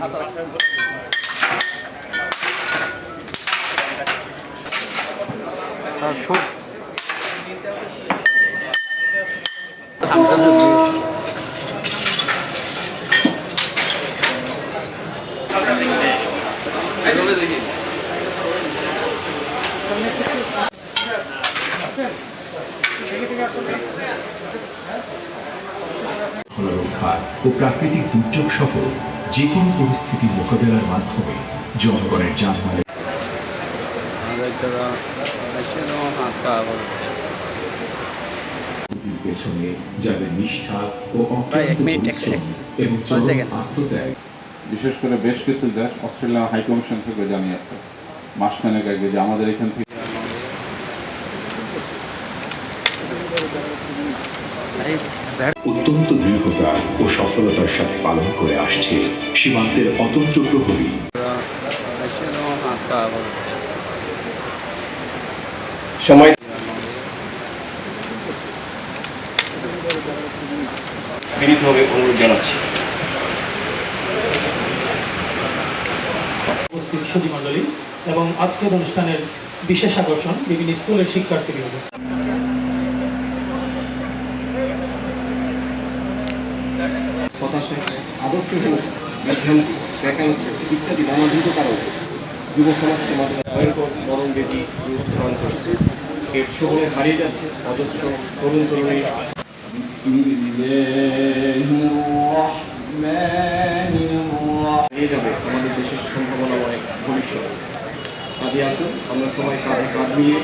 রক্ষা ও প্রাকৃতিক দুর্যোগ সহ যে কোনো পরিস্থিতি মোকাবেলার মাধ্যমে জনগণের জানমালের পেছনে যাদের নিষ্ঠা ও এবং আত্মত্যাগ। বিশেষ করে বেশ কিছু দেশ অস্ট্রেলিয়া হাই কমিশন থেকে জানিয়েছে মাসখানেক আগে যে আমাদের এখান থেকে অত্যন্ত দৃঢ়তা ও সফলতার সাথে পালন করে আসছে সীমান্তের অতন্ত্র প্রহরী। সময় বিনীতভাবে অনুরোধ জানাচ্ছি। উপস্থিত সুধীমণ্ডলী এবং আজকের অনুষ্ঠানের বিশেষ আকর্ষণ বিভিন্ন স্কুলের শিক্ষার্থীবৃন্দ। আদর্শ বিভ্রান্তি ভ্যাকান্সি ইত্যাদি নানাবিধ কারণে যুব সমাজকে মরণ বেদি উত্থান করছে। এর শোভনে হারিয়ে যাচ্ছে অজস্র তরুণ তরুণী। হারিয়ে যাবে আমাদের দেশের সম্ভাবনাময় ভবিষ্যৎ। কাজে আসুন আমরা সবাই কাঁধে কাঁধ মিলিয়ে